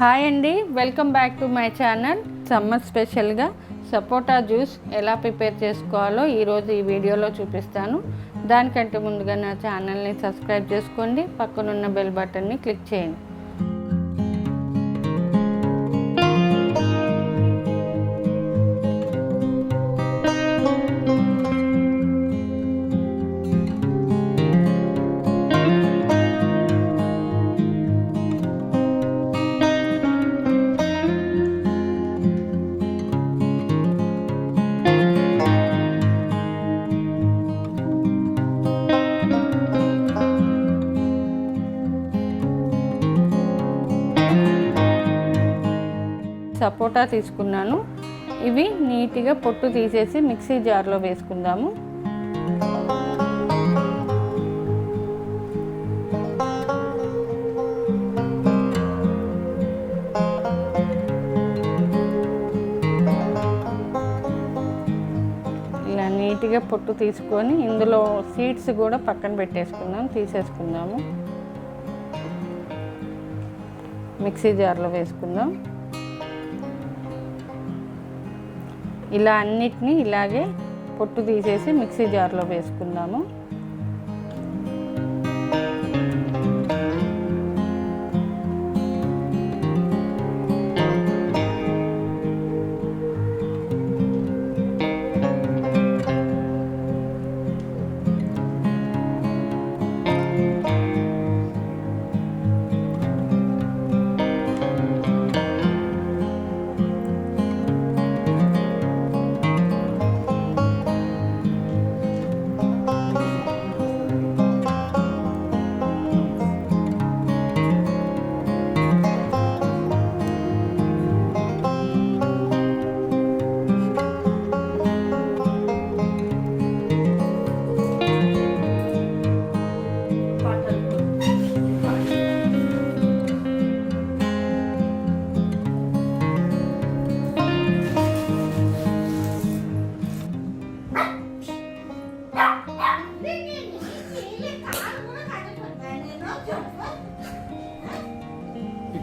Hi అండి, welcome back to my channel. Summer స్పెషల్గా సపోటా juice ఎలా ప్రిపేర్ చేసుకోవాలో ఈరోజు ఈ వీడియోలో చూపిస్తాను. దానికంటే ముందుగా నా ఛానల్ని సబ్స్క్రైబ్ చేసుకోండి, పక్కనున్న బెల్ బటన్ని క్లిక్ చేయండి. సపోటా తీసుకున్నాను. ఇవి నీట్గా పొట్టు తీసేసి మిక్సీ జార్లో వేసుకుందాము. ఇలా నీట్గా పొట్టు తీసుకొని ఇందులో సీడ్స్ కూడా పక్కన తీసేసుకుందాము. మిక్సీ జార్లో వేసుకుందాం. ఇలా అన్నిటినీ ఇలాగే పొట్టు తీసేసి మిక్సీ జార్లో వేసుకుందాము.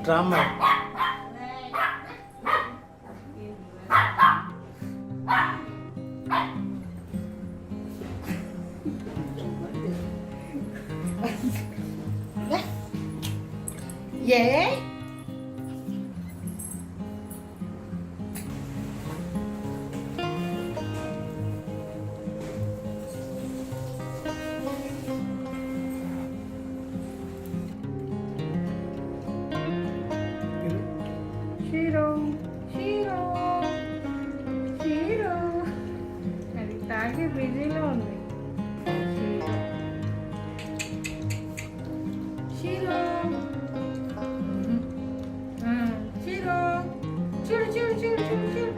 డ్రామా అది తాగి బిజీలో ఉంది. చూడు చూడు చూడు చూడు చూడు.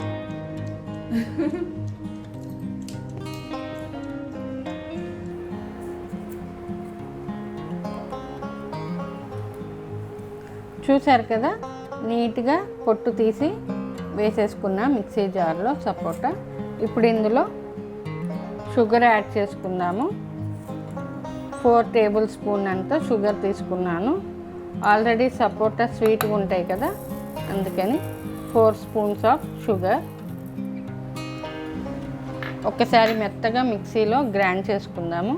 చూసారు కదా, నీట్గా పొట్టు తీసి వేసేసుకున్న మిక్సీ జార్లో సపోటా. ఇప్పుడు ఇందులో షుగర్ యాడ్ చేసుకుందాము. 4 టేబుల్ స్పూన్ అంతా షుగర్ తీసుకున్నాను. ఆల్రెడీ సపోటా స్వీట్గా ఉంటాయి కదా, అందుకని 4 స్పూన్స్ ఆఫ్ షుగర్. ఒకసారి మెత్తగా మిక్సీలో గ్రైండ్ చేసుకుందాము.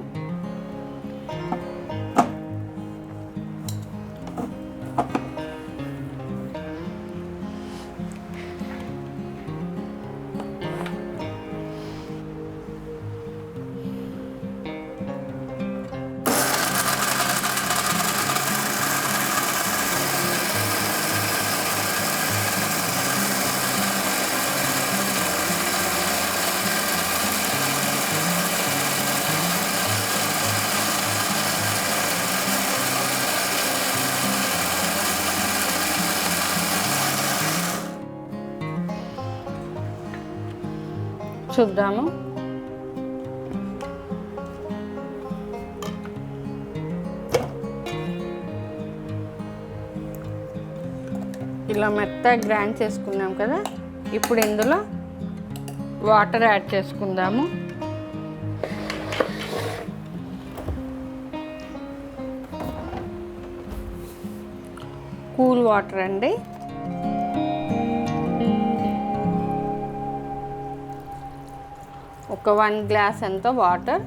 చూద్దాము. ఇలా మెత్తగా గ్రైండ్ చేసుకున్నాం కదా, ఇప్పుడు ఇందులో వాటర్ యాడ్ చేసుకుందాము. కూల్ వాటర్ అండి. ఒక 1 గ్లాస్ అంత వాటర్,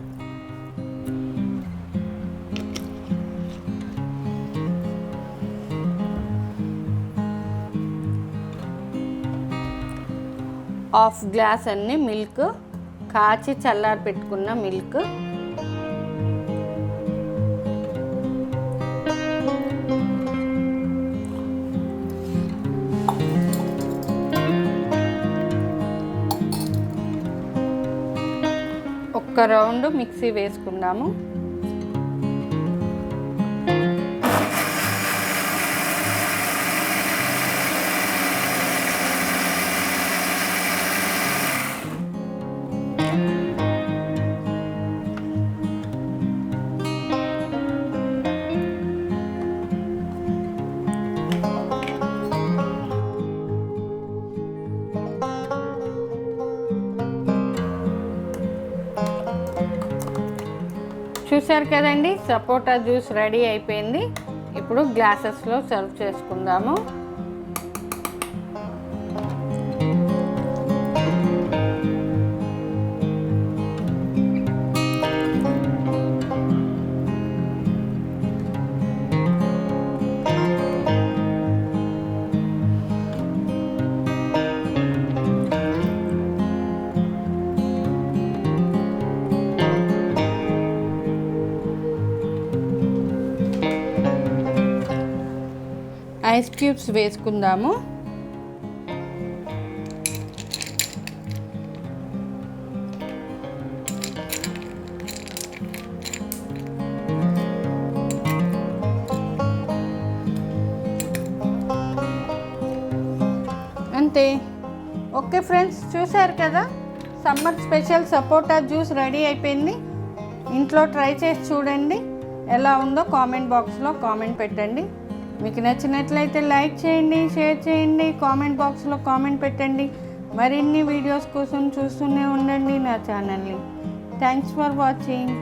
హాఫ్ గ్లాస్ అన్ని మిల్క్, కాచి చల్లారి పెట్టుకున్న మిల్క్, ఒక్క రౌండ్ మిక్సీ వేసుకుందాము. చూసారు కదండి, సపోటా జ్యూస్ రెడీ అయిపోయింది. ఇప్పుడు గ్లాసెస్లో సర్వ్ చేసుకుందాము. ఐస్ క్యూబ్స్ వేసుకుందాము. అంతే. ఓకే ఫ్రెండ్స్, చూసారు కదా, సమ్మర్ స్పెషల్ సపోటా జ్యూస్ రెడీ అయిపోయింది. ఇంట్లో ట్రై చేసి చూడండి, ఎలా ఉందో కామెంట్ బాక్స్లో కామెంట్ పెట్టండి. మీకు నచ్చినట్లయితే లైక్ చేయండి, షేర్ చేయండి, కామెంట్ బాక్స్లో కామెంట్ పెట్టండి. మరిన్ని వీడియోస్ కోసం చూస్తూనే ఉండండి నా ఛానల్ని. Thanks for watching.